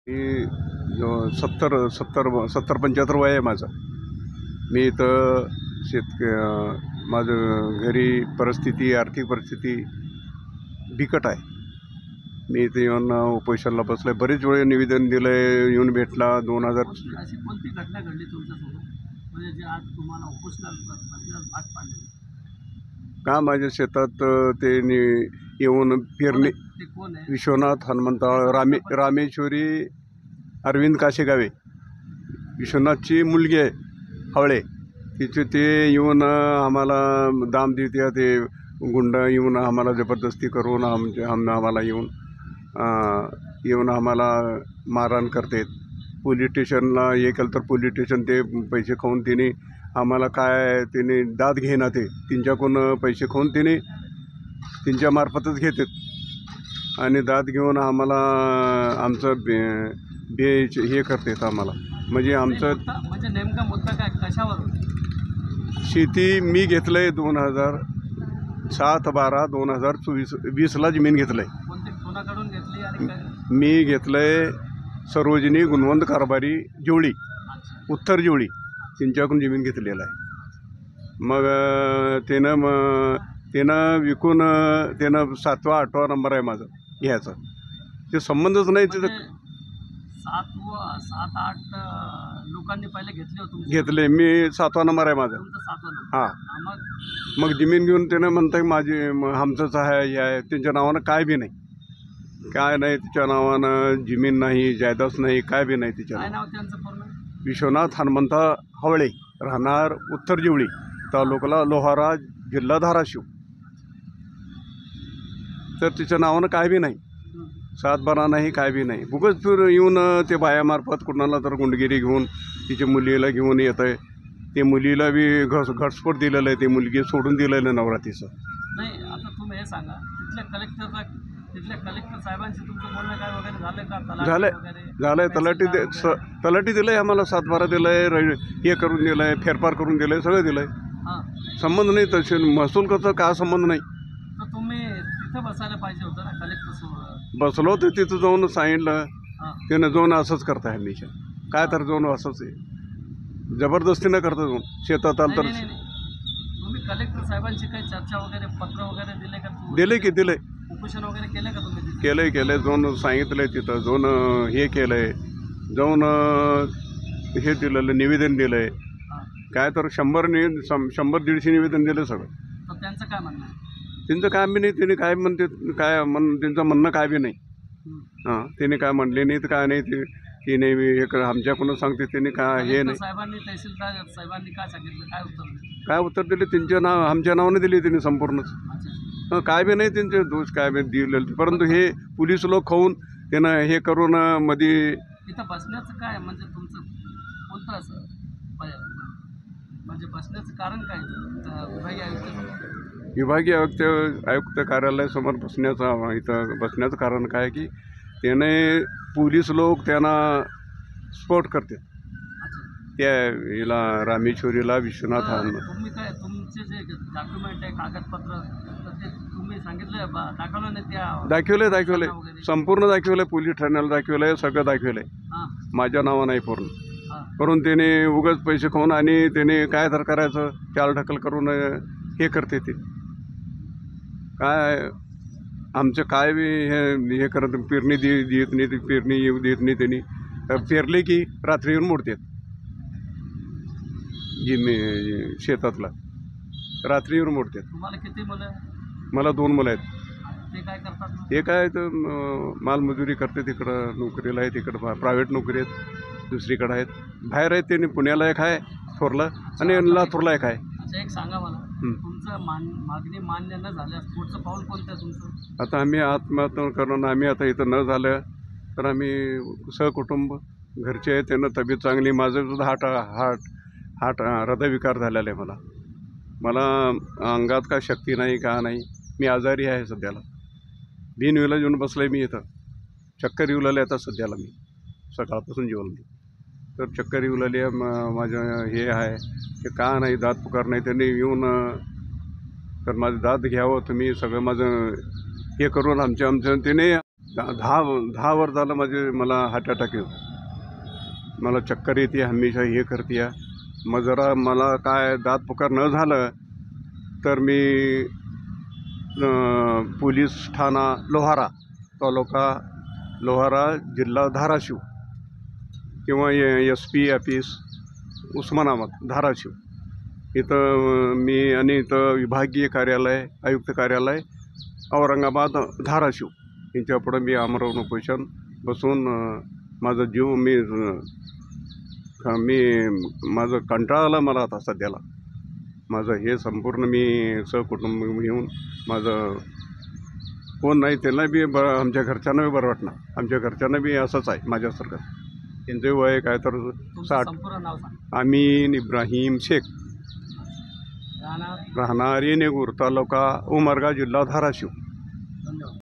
मी जो 70-75 वय आहे माझं. मी इथं माझं घरी परिस्थिती, आर्थिक परिस्थिती बिकट आहे. मी इथे येऊन उपोषणाला बसलो आहे. बरेच वेळ निवेदन दिलं आहे, येऊन भेटला. 2000 अशी कोणती घटना घडली तुमच्यासोबत म्हणजे जे आज तुम्हाला उपोषणाला बसण्यास भाग पाडले? का माझ्या शेतात ते येऊन पेरणी. ते कोण आहे? विश्वनाथ हनुमंतराव रामेश्वरी अरविंद काशेगावे, विश्वनाथची मुलगी आहे हवळे. तिचे ते येऊन आम्हाला दाम देते. ते गुंड येऊन आम्हाला जबरदस्ती करून आम्हाला येऊन आम्हाला मारहाण करतात. पोलीस स्टेशनला हे केलं तर पोलीस स्टेशन ते पैसे खाऊन तिने आम्हाला तिने दाद घेणार. ते त्यांच्याकडून पैसे खाऊन तिने त्यांच्यामार्फतच घेतात आणि दाद घेऊन आम्हाला आमचं हे करतात आम्हाला. म्हणजे आमचं म्हणजे नेमका मुद्दा काय, कशावर? शेती मी घेतलं आहे 2007-12-2024-20ला जमीन घेतलं आहे. कोणाकडून घेतली आणि काय? मी घेतलं आहे सरोजिनी गुणवंत कारभारी जेवळी, उत्तर जेवळी, त्यांच्याकडून जमीन घेतलेलं आहे. मग त्यानं विकून त्यानं 7वा-8वा नंबर आहे माझं घ्यायचं. ते संबंधच नाही तिथं. 7-8 लोकांनी पहिले घेतले होते? घेतले. मी 7वा नंबर आहे माझा. हां. मग जमीन घेऊन त्यानं म्हणतं की आमचंच आहे, हे आहे. त्यांच्या नावानं काय बी नाही, काय नाही. तिच्या नावानं जमीन नाही, जायदाद नाही, काय बी नाही तिच्या. काय नाव त्यांचं पूर्ण? विश्वनाथ हनुमंत हवळे, राहणार उत्तर जेवळी, तालुका लोहारा, जिल्हा धाराशिव. तर तिच्या नावानं काय बी नाही, 7-12 नाही, काय बी नाही. उगाच फिर येऊन ते बायामार्फत कुणाला तर गुंडगिरी घेऊन तिच्या मुलीला घेऊन येत आहे. ते मुलीला बी घटस्फोट दिलेलं आहे. ते मुलगी सोडून दिलेलं आहे नवरा तिचं. नाही, आता तुम्ही हे सांगा, तिथल्या कलेक्टर साहेबांशी तुमचं बोलणं काय वगैरे झालं का? झालंय. तलाठी दिलं आहे आम्हाला, 7-12 दिलं आहे, हे करून दिलं आहे, फेरफार करून दिलं आहे, सगळं दिलं आहे. संबंध नाही तसे. महसूल कसं काय संबंध नाही. तर तुम्ही तिथं बसायला पाहिजे होतं ना कलेक्टरसोबत. बसलो तर तिथं जाऊन सांगितलं. त्यानं जाऊन असंच करताय हमेशा. काय तर जाऊन असंच आहे, जबरदस्ती न करता जाऊन शेतात आलं तर. तुम्ही कलेक्टर साहेबांची काही चर्चा वगैरे, पत्र वगैरे दिले का? दिले की दिले. उपोषण वगैरे केलं का तुम्ही? केलंय. जाऊन सांगितलंय तिथं, जाऊन हे केलंय, जाऊन हे दिलेलं, निवेदन दिलंय. काय तर 100-150 निवेदन दिलं सगळं. तर त्यांचं काय म्हणणं आहे? त्यांचं काय बी नाही. त्यांनी काय म्हणते, त्यांचं म्हणणं काय बी नाही. त्यांनी काय म्हणले नाही तर काय नाही. ते नेहमी हे आमच्याकडून सांगते. त्यांनी काय हे नाही. साहेबांनी, तहसीलदार साहेबांनी काय सांगितलं, काय उत्तर दिले? त्यांच्या आमच्या नावाने दिली त्यांनी संपूर्णच. काय बी नाही त्यांचे दोष, काय बी दिलेले. परंतु हे पोलीस लोक खाऊन त्यानं हे करून मध्ये. इथं बसण्याचं काय म्हणजे तुमचं कोणतं असं म्हणजे बसण्याचं कारण काय? विभागीय आयुक्त कार्यालयासमोर बसण्याचं कारण काय की त्याने पोलीस लोक त्यांना स्पोर्ट करतात. त्या हिला रामेश्वरीला, विश्वनाथ. तुम्ही काय तुमचे जे डॉक्युमेंट आहे, कागदपत्र, तर ते तुम्ही सांगितलं दाखवलं नाही? दाखवले संपूर्ण दाखवलं. पोलीस ठाण्याला दाखवलंय, सगळं दाखवलंय. माझ्या नावा नाही पूर्ण. करून त्याने उगाच पैसे खाऊन आणि त्याने काय तर करायचं, चालढकल करून हे करते. ते काय आमचं काय बी हे करत. पेरणी देत नाही, पेरणी येऊ देत नाही. त्यांनी पेरले की रात्री येऊन मोडतात. शेतातला रात्री येऊन मोडतात. तुम्हाला किती मुलं? मला 2 मुलं आहेत. ते काय करतात? हे काय तर मालमजुरी करते. तिकडं नोकरीला आहे, तिकडं प्रायव्हेट नोकरी आहेत, दुसरीकडे आहेत, बाहेर आहेत. त्यांनी पुण्याला एक आहे थोरला आणि लातूरला एक आहे. अच्छा, एक सांगा मला, तुमचं मागणी मान्य न झाल्यास पुढचं पाऊल कोणतं आहे तुमचं? आता आम्ही आत्महत्या करून आम्ही इथं न झालं तर आम्ही सहकुटुंब घरचे आहे. त्यांना तब्येत चांगली. माझं सुद्धा हार्ट हृदयविकार झालेला आहे. मला अंगात काय शक्ती नाही, का नाही. मी आजारी आहे सध्याला. बिनविला येऊन बसलं आहे मी इथं. चक्कर येऊ लागली आता सध्याला. मी सकाळपासून जेवण नाही तर चक्कर येऊ लागली आहे. माझं हे आहे ते का नाही, दात पुकार नाही. त्यांनी येऊन तर माझं दात घ्यावं तुम्ही, सगळं माझं हे करून आमच्या त्याने दहा वर झालं मला हार्ट अटॅक येतो. मला चक्कर येते हमेशा, हे करते. मग जरा मला काय दात पुकार न झालं तर मी पोलीस ठाणा लोहारा, तालुका लोहारा, जिल्हा धाराशिव किंवा SP ऑफिस उस्मानाबाद धाराशिव इथं मी, आणि इथं विभागीय कार्यालय, आयुक्त कार्यालय औरंगाबाद धाराशिव यांच्यापुढं मी आमरण उपोषण बसून माझा जीव माझं कंटाळा आला मला आता सध्याला. माझं हे संपूर्ण मी सहकुटुंब घेऊन, माझं कोण नाही त्यांना बी आमच्या घरच्यांना बी बरं वाटणार. आमच्या घरच्यांना बी असंच आहे माझ्यासारखं. त्यांचे वय काय तर तुमचं 60. संपूर्ण नाव सांगा. अमीन इब्राहिम शेख, राहणार. राहणार येणेगूर, तालुका उमरगा, जिल्हा धाराशिव. धन्यवाद.